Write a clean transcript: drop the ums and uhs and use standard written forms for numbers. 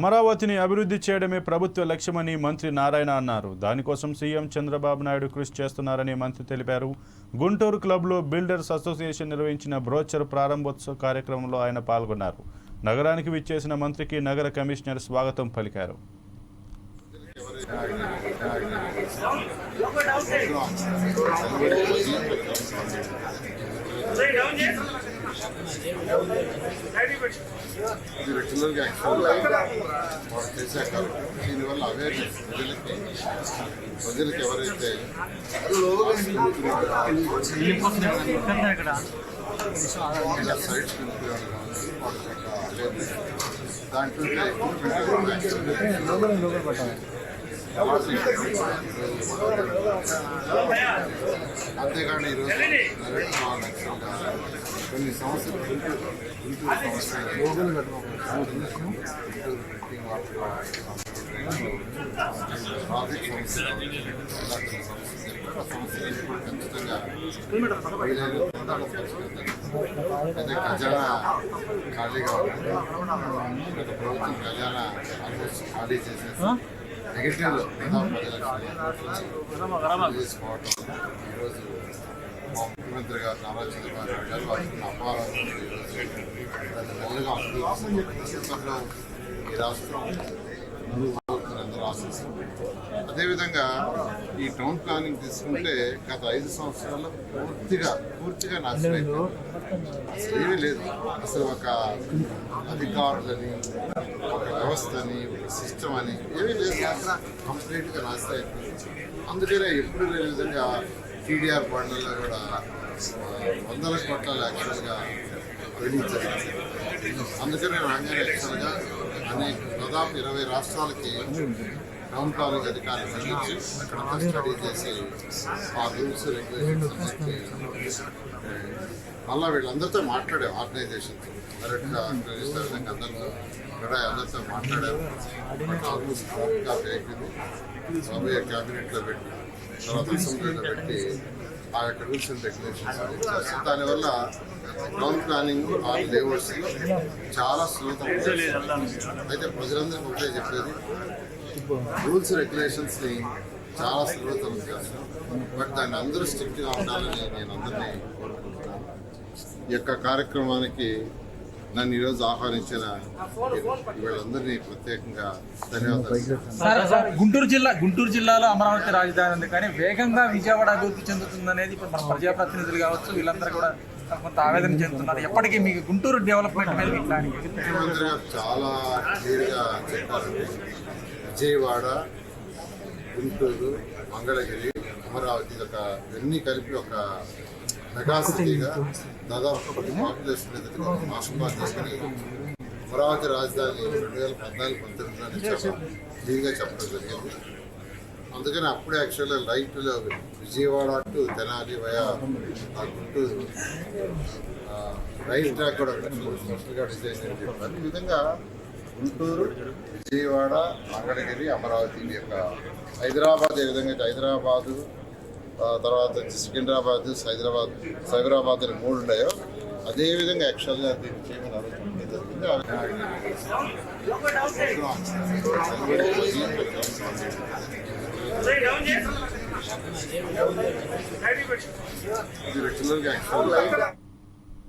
అమరావతిని అభివృద్ధి చేయడమే ప్రభుత్వ లక్ష్యమని మంత్రి నారాయణ అన్నారు. దానికోసం సీఎం చంద్రబాబు నాయుడు కృషి చేస్తున్నారని మంత్రి తెలిపారు. గుంటూరు క్లబ్లో బిల్డర్స్ అసోసియేషన్ నిర్వహించిన బ్రోచర్ ప్రారంభోత్సవ కార్యక్రమంలో ఆయన పాల్గొన్నారు. నగరానికి విచ్చేసిన మంత్రికి నగర కమిషనర్ స్వాగతం పలికారు. ఇది రెగ్యులర్గా యాక్చువల్గా వాళ్ళు చేసే కార్యక్రమం. దీనివల్ల అవేర్నెస్ ప్రజలకు ఎవరైతే సైట్స్ నిలిపేవాళ్ళు అవేర్నెస్ దాంట్లో అంతేకాని ఈరోజు కొన్ని సమస్యలు ఖచ్చితంగా అదే ఖజానా ఖాళీగా ఉంటుంది. గత ప్రభుత్వం ఖజానా ఆల్మోస్ట్ ఖాళీ చేసేసి నెగటివ్లో 10 లక్షలు చేసుకోవటం ఈరోజు మా ముఖ్యమంత్రి గారు నారా చంద్రబాబు నాయుడు గారు వాటిని అపారం మెల్లగా అభివృద్ధిలో ఈ రాష్ట్రం అందరూ ఆశిస్తుంది. అదేవిధంగా ఈ టౌన్ ప్లానింగ్ తీసుకుంటే గత 5 సంవత్సరాల్లో పూర్తిగా నాశనం అయిపోయింది. అసలు ఏమీ లేదు. అసలు ఒక అధికారులని, ఒక వ్యవస్థని, ఒక సిస్టమ్ అని ఏమీ లేదు. కంప్లీట్గా నాశనం అయిపోయింది. అందుకనే ఎప్పుడు లేని విధంగా టీడీఆర్ బండ్లలో కూడా 100 కోట్ల యాక్చువల్గా వెలించారు. అందుకనే రాగానే యాక్చువల్గా దాదాపు 20 రాష్ట్రాలకి టౌన్ ప్లానింగ్ అధికారులు వెళ్ళొచ్చి అక్కడంతా స్టడీ చేసి ఆ రూల్స్ రెగ్యులేషన్స్ మళ్ళీ వీళ్ళందరితో మాట్లాడాం. ఆర్గనైజేషన్తో డైరెక్ట్గా అందరితో మాట్లాడారు. ఆల్మోస్ట్ కాపీ అయిపోయింది. రాబోయే క్యాబినెట్లో పెట్టి తర్వాత అసెంబ్లీలో పెట్టి ఆ యొక్క రూల్స్ అండ్ రెగ్యులేషన్స్ చేస్తారు. దానివల్ల టౌన్ ప్లానింగ్ ఆ లేఅవుట్స్లో చాలా సులభం. అయితే ప్రజలందరికీ ఒకటే చెప్పేది, రూల్స్ రెగ్యులేషన్స్ని చాలా సులభతరం చేస్తాం. బట్ దాన్ని అందరూ స్ట్రిక్ట్గా ఉండాలని నేను అందరినీ కోరుకుంటున్నాను. ఈ యొక్క కార్యక్రమానికి నన్ను ఈరోజు ఆహ్వానించిన వీళ్ళందరినీ ప్రత్యేకంగా ధన్యవాదాలు. గుంటూరు జిల్లాలో అమరావతి రాజధాని ఉంది, కానీ వేగంగా విజయవాడ అభివృద్ధి చెందుతుందనేది ఇప్పుడు మన ప్రజాప్రతినిధులు కావచ్చు, వీళ్ళందరూ కూడా కొంత ఆవేదన చెందుతున్నారు. ఎప్పటికీ మీకు గుంటూరు డెవలప్మెంట్ మీద ముఖ్యమంత్రి గారు చాలా క్లియర్గా చెప్పారు. విజయవాడ, గుంటూరు, మంగళగిరి, అమరావతి ఇవన్నీ కలిపి ఒక మెగాసిటీగా దాదాపు పాపులేషన్ ఆశీర్వాదం చేసుకుని అమరావతి రాజధాని 2014-19 చాలా క్లియర్గా చెప్పడం జరిగింది. అందుకని అప్పుడే యాక్చువల్గా లైట్లో Vijayawada to Tenali via Guntur rail track కూడా స్పెషల్గా డిజైన్ అని చెప్పారు. ఈ విధంగా గుంటూరు, విజయవాడ, మంగళగిరి, అమరావతి యొక్క హైదరాబాద్ ఏ విధంగా హైదరాబాదు తర్వాత సికింద్రాబాద్, సైబరాబాద్ అని 3 ఉన్నాయో అదేవిధంగా యాక్చువల్గా దీన్ని చేయమని ఆలోచించడం జరిగింది. ఇది రెగ్యులర్గా యాక్చువల్గా